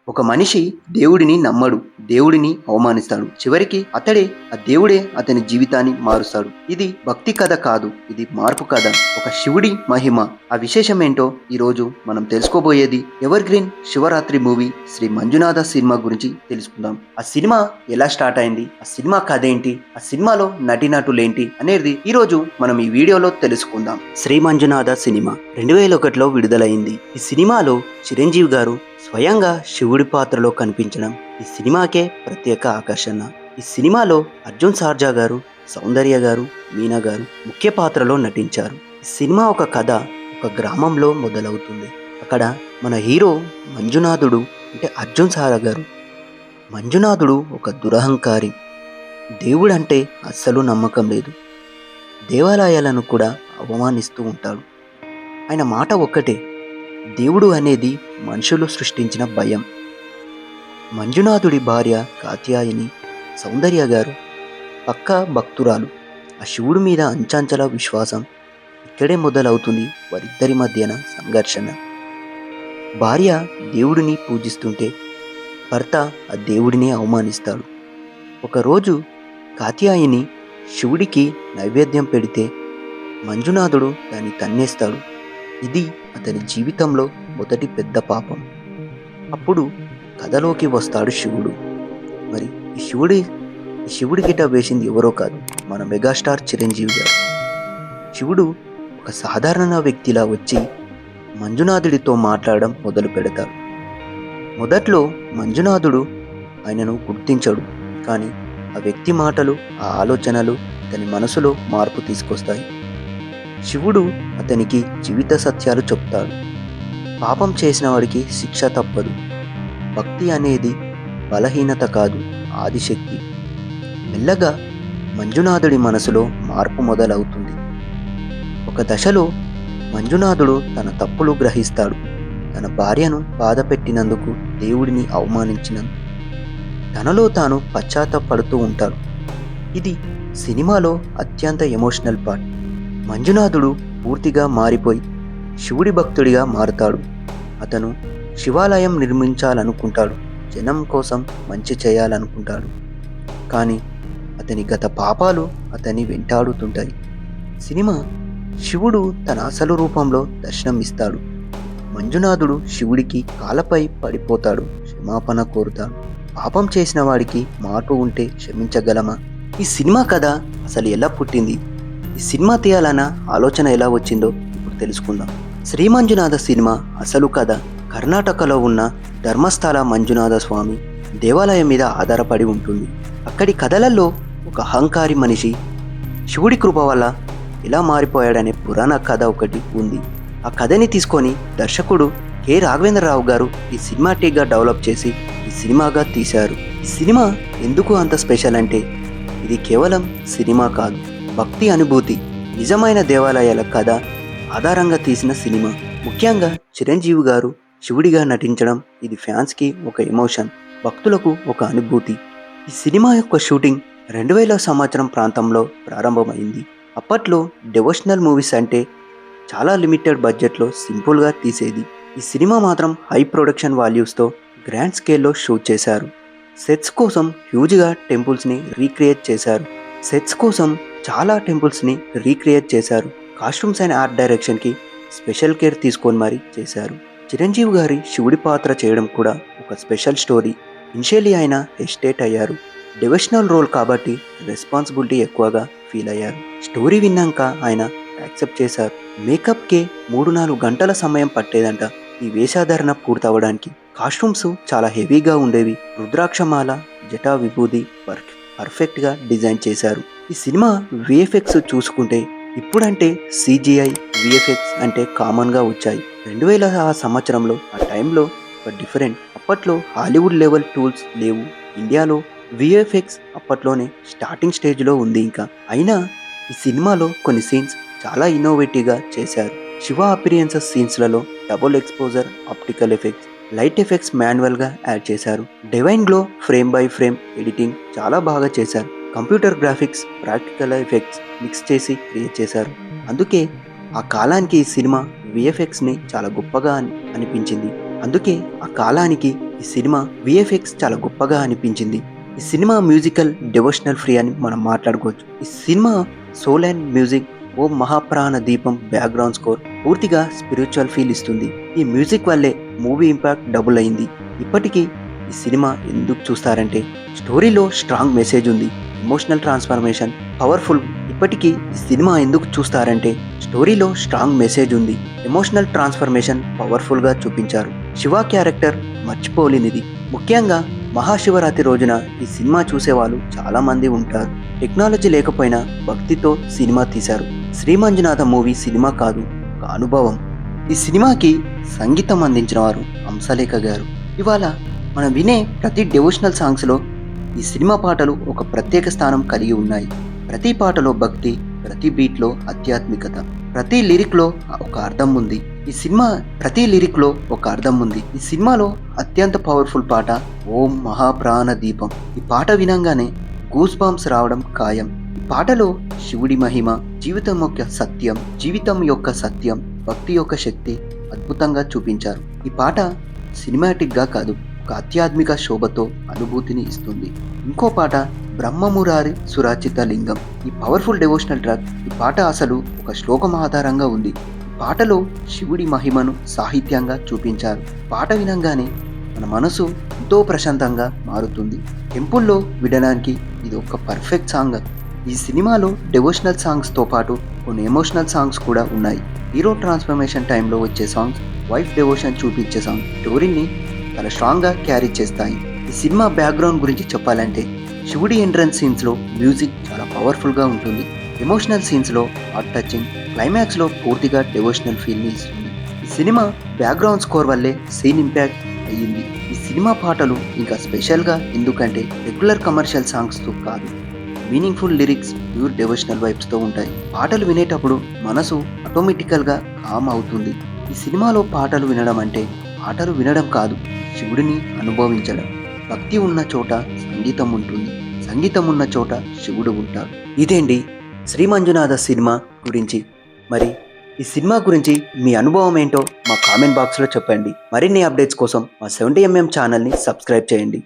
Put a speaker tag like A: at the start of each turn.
A: ఒక మనిషి దేవుడిని నమ్మడు, దేవుడిని అవమానిస్తాడు. చివరికి అతడే ఆ దేవుడే అతని జీవితాన్ని మారుస్తాడు. ఇది భక్తి కథ కాదు, ఇది మార్పు కథ. ఒక శివుడి మహిమ. ఆ విశేషం ఏంటో ఈ రోజు మనం తెలుసుకోబోయేది evergreen Shivaratri movie Sri Manjunatha సినిమా గురించి తెలుసుకుందాం. ఆ సినిమా ఎలా స్టార్ట్ అయింది, ఆ సినిమా కథ ఏంటి, ఆ సినిమాలో నటీనటులేంటి అనేది ఈ రోజు మనం ఈ వీడియోలో తెలుసుకుందాం. శ్రీ మంజునాథ సినిమా 2001లో విడుదలైంది. ఈ సినిమాలో చిరంజీవి గారు స్వయంగా శివుడి పాత్రలో కనిపించడం ఈ సినిమాకే ప్రత్యేక ఆకర్షణ. ఈ సినిమాలో అర్జున్ సార్జా గారు, సౌందర్య గారు, మీనా గారు ముఖ్య పాత్రలో నటించారు. ఈ సినిమా ఒక కథ ఒక గ్రామంలో మొదలవుతుంది. అక్కడ మన హీరో మంజునాథుడు అంటే అర్జున్ సారా గారు. మంజునాథుడు ఒక దురహంకారి. దేవుడంటే అస్సలు నమ్మకం లేదు. దేవాలయాలను కూడా అవమానిస్తూ ఉంటాడు. ఆయన మాట ఒక్కటే, దేవుడు అనేది మనుషులు సృష్టించిన భయం. మంజునాథుడి భార్య కాత్యాయని, సౌందర్య గారు పక్కా భక్తురాలు. ఆ శివుడి మీద అంచంచల విశ్వాసం. ఇక్కడే మొదలవుతుంది వారిద్దరి మధ్యన సంఘర్షణ. భార్య దేవుడిని పూజిస్తుంటే భర్త ఆ దేవుడిని అవమానిస్తాడు. ఒకరోజు కాత్యాయని శివుడికి నైవేద్యం పెడితే మంజునాథుడు దాన్ని తన్నేస్తాడు. ఇది అతని జీవితంలో మొదటి పెద్ద పాపం. అప్పుడు కథలోకి వస్తాడు శివుడు. మరి ఈ శివుడి గిట వేసింది ఎవరో కాదు, మన మెగాస్టార్ చిరంజీవి గారు. శివుడు ఒక సాధారణ వ్యక్తిలా వచ్చి మంజునాథుడితో మాట్లాడడం మొదలు పెడతాడు. మొదట్లో మంజునాథుడు ఆయనను గుర్తించడు, కానీ ఆ వ్యక్తి మాటలు, ఆ ఆలోచనలు అతని మనసులో మార్పు తీసుకొస్తాయి. శివుడు అతనికి జీవిత సత్యాలు చెప్తాడు. పాపం చేసిన వాడికి శిక్ష తప్పదు. భక్తి అనేది బలహీనత కాదు, ఆదిశక్తి. మెల్లగా మంజునాథుడి మనసులో మార్పు మొదలవుతుంది. ఒక దశలో మంజునాథుడు తన తప్పులు గ్రహిస్తాడు. తన భార్యను బాధ పెట్టినందుకు, దేవుడిని అవమానించినందుకు తనలో తాను పశ్చాత్తాపడుతూ ఉంటాడు. ఇది సినిమాలో అత్యంత ఎమోషనల్ పార్ట్. మంజునాథుడు పూర్తిగా మారిపోయి శివుడి భక్తుడిగా మారుతాడు. అతను శివాలయం నిర్మించాలనుకుంటాడు, జనం కోసం మంచి చేయాలనుకుంటాడు. కానీ అతని గత పాపాలు అతన్ని వెంటాడుతుంటాయి. సినిమా శివుడు తన అసలు రూపంలో దర్శనం ఇస్తాడు. మంజునాథుడు శివుడికి కాళ్ళపై పడిపోతాడు, క్షమాపణ కోరుతాడు. పాపం చేసిన వాడికి మార్పు ఉంటే క్షమించగలమా? ఈ సినిమా కథ అసలు ఎలా పుట్టింది, ఈ సినిమా తీయాలన్న ఆలోచన ఎలా వచ్చిందో ఇప్పుడు తెలుసుకుందాం. శ్రీ మంజునాథ సినిమా అసలు కథ కర్ణాటకలో ఉన్న ధర్మస్థల మంజునాథ స్వామి దేవాలయం మీద ఆధారపడి ఉంటుంది. అక్కడి కథలలో ఒక అహంకారి మనిషి శివుడి కృప వల్ల ఎలా మారిపోయాడనే పురాణ కథ ఒకటి ఉంది. ఆ కథని తీసుకొని దర్శకుడు కె రాఘవేంద్రరావు గారు ఈ సినిమాటిక్గా డెవలప్ చేసి ఈ సినిమాగా తీశారు. ఈ సినిమా ఎందుకు అంత స్పెషల్ అంటే, ఇది కేవలం సినిమా కాదు, భక్తి అనుభూతి, నిజమైన దేవాలయాల కథ ఆధారంగా తీసిన సినిమా. ముఖ్యంగా చిరంజీవి గారు శివుడిగా నటించడం ఇది ఫ్యాన్స్కి ఒక ఎమోషన్, భక్తులకు ఒక అనుభూతి. ఈ సినిమా యొక్క షూటింగ్ 2000 సంవత్సరం ప్రాంతంలో ప్రారంభమైంది. అప్పట్లో డివోషనల్ మూవీస్ అంటే చాలా లిమిటెడ్ బడ్జెట్లో సింపుల్గా తీసేది. ఈ సినిమా మాత్రం హై ప్రొడక్షన్ వాల్యూస్తో గ్రాండ్ స్కేల్లో షూట్ చేశారు. సెట్స్ కోసం హ్యూజ్గా టెంపుల్స్ని రీక్రియేట్ చేశారు. కాస్ట్యూమ్స్ అండ్ ఆర్ట్ డైరెక్షన్కి స్పెషల్ కేర్ తీసుకొని మరీ చేశారు. చిరంజీవి గారి శివుడి పాత్ర చేయడం కూడా ఒక స్పెషల్ స్టోరీ. ఇనిషియలీ ఆయన హెసిటేట్ అయ్యారు. డివోషనల్ రోల్ కాబట్టి రెస్పాన్సిబిలిటీ ఎక్కువగా ఫీల్ అయ్యారు. స్టోరీ విన్నాక ఆయన యాక్సెప్ట్ చేశారు. మేకప్కే 3-4 గంటల సమయం పట్టేదంట ఈ వేషాధారణ పూర్తవడానికి. కాస్ట్యూమ్స్ చాలా హెవీగా ఉండేవి. రుద్రాక్షమాల, జటా విభూది పర్ఫెక్ట్గా డిజైన్ చేశారు. ఈ సినిమా విఎఫ్ఎక్స్ చూసుకుంటే ఇప్పుడంటే సిజిఐ విఎఫ్ఎక్స్ అంటే కామన్గా వచ్చాయి. 2000 సంవత్సరంలో ఆ టైంలో ఒక డిఫరెంట్. అప్పట్లో హాలీవుడ్ లెవెల్ టూల్స్ లేవు. ఇండియాలో విఎఫ్ఎక్స్ అప్పట్లోనే స్టార్టింగ్ స్టేజ్లో ఉంది. ఇంకా అయినా ఈ సినిమాలో కొన్ని సీన్స్ చాలా ఇన్నోవేటివ్గా చేశారు. శివ అపిరియన్సెస్ సీన్స్లలో double exposure, optical effects, light effects మాన్యువల్గా యాడ్ చేశారు. Divine glow, frame by frame editing చాలా బాగా చేశారు. Computer graphics, practical effects mix చేసి క్రియేట్ చేశారు. అందుకే ఆ కాలానికి ఈ సినిమా విఎఫ్ఎక్స్ని చాలా గొప్పగా అనిపించింది. అందుకే ఆ కాలానికి ఈ సినిమా విఎఫ్ఎక్స్ చాలా గొప్పగా అనిపించింది. ఈ సినిమా మ్యూజికల్ డివోషనల్ ఫ్రీ అని మనం మాట్లాడుకోవచ్చు. ఈ సినిమా సోల్ అండ్ మ్యూజిక్ ఓ మహాప్రాణ దీపం బ్యాక్గ్రౌండ్ స్కోర్ పూర్తిగా స్పిరిచువల్ ఫీల్ ఇస్తుంది. ఈ మ్యూజిక్ వల్లే మూవీ ఇంపాక్ట్ డబుల్ అయింది. ఇప్పటికీ ఈ సినిమా ఎందుకు చూస్తారంటే స్టోరీలో స్ట్రాంగ్ మెసేజ్ ఉంది, ఎమోషనల్ ట్రాన్స్ఫర్మేషన్ పవర్ఫుల్. ఇప్పటికీ ఈ సినిమా ఎందుకు చూస్తారంటే స్టోరీలో స్ట్రాంగ్ మెసేజ్ ఉంది, ఎమోషనల్ ట్రాన్స్ఫర్మేషన్ పవర్ఫుల్గా చూపించారు. శివ క్యారెక్టర్ మర్చిపోలేనిది. ముఖ్యంగా మహాశివరాత్రి రోజున ఈ సినిమా చూసేవాళ్ళు చాలా మంది ఉంటారు. టెక్నాలజీ లేకపోయినా భక్తితో సినిమా తీశారు. శ్రీమంజునాథ మూవీ సినిమా కాదు, ఒక అనుభవం. ఈ సినిమాకి సంగీతం అందించిన వారు హంసలేఖ గారు. ఇవాళ మనం వినే ప్రతి డివోషనల్ సాంగ్స్లో ఈ సినిమా పాటలు ఒక ప్రత్యేక స్థానం కలిగి ఉన్నాయి. ప్రతి పాటలో భక్తి, ప్రతి బీట్లో ఆధ్యాత్మికత, ప్రతి లిరిక్లో ఒక అర్థం ఉంది. ఈ సినిమాలో అత్యంత పవర్ఫుల్ పాట ఓం మహాప్రాణ దీపం. ఈ పాట వినంగానే గూస్ బాంబ్స్ రావడం ఖాయం. ఈ పాటలో శివుడి మహిమ, జీవితం యొక్క సత్యం, భక్తి యొక్క శక్తి అద్భుతంగా చూపించారు. ఈ పాట సినిమాటిక్గా కాదు, ఒక ఆధ్యాత్మిక శోభతో అనుభూతిని ఇస్తుంది. ఇంకో పాట బ్రహ్మమురారి సురాచిత లింగం. ఈ పవర్ఫుల్ డివోషనల్ ట్రాక్. ఈ పాట అసలు ఒక శ్లోకం ఆధారంగా ఉంది. ఈ పాటలో శివుడి మహిమను సాహిత్యంగా చూపించారు. పాట వినంగానే మన మనసు ఎంతో ప్రశాంతంగా మారుతుంది. టెంపుల్లో వినడానికి ఇది ఒక పర్ఫెక్ట్ సాంగ్. ఈ సినిమాలో డివోషనల్ సాంగ్స్తో పాటు కొన్ని ఎమోషనల్ సాంగ్స్ కూడా ఉన్నాయి. హీరో ట్రాన్స్ఫర్మేషన్ టైంలో వచ్చే సాంగ్స్, వైఫ్ డివోషన్ చూపించే సాంగ్ స్టోరీని చాలా స్ట్రాంగ్గా క్యారీ చేస్తాయి. ఈ సినిమా బ్యాక్గ్రౌండ్ గురించి చెప్పాలంటే శివుడి ఎంట్రన్స్ సీన్స్లో మ్యూజిక్ చాలా పవర్ఫుల్గా ఉంటుంది. ఎమోషనల్ సీన్స్లో హార్ట్ టచింగ్, క్లైమాక్స్లో పూర్తిగా డివోషనల్ ఫీల్ని ఇస్తుంది. ఈ సినిమా బ్యాక్గ్రౌండ్ స్కోర్ వల్లే సీన్ ఇంపాక్ట్ అయ్యింది. ఈ సినిమా పాటలు ఇంకా స్పెషల్గా ఎందుకంటే రెగ్యులర్ కమర్షియల్ సాంగ్స్తో కాదు, మీనింగ్ఫుల్ లిరిక్స్, ప్యూర్ డివోషనల్ వైబ్స్తో ఉంటాయి. పాటలు వినేటప్పుడు మనసు ఆటోమేటికల్గా కామ్ అవుతుంది. ఈ సినిమాలో పాటలు వినడం అంటే పాటలు వినడం కాదు, శివుడిని అనుభవించడం. భక్తి ఉన్న చోట సంగీతం ఉంటుంది, సంగీతం ఉన్న చోట శివుడు ఉంటాడు. ఇదేంటి శ్రీమంజునాథ సినిమా గురించి. మరి ఈ సినిమా గురించి మీ అనుభవం ఏంటో మా కామెంట్ బాక్స్లో చెప్పండి. మరిన్ని అప్డేట్స్ కోసం మా 70mm ఛానల్ని సబ్స్క్రైబ్ చేయండి.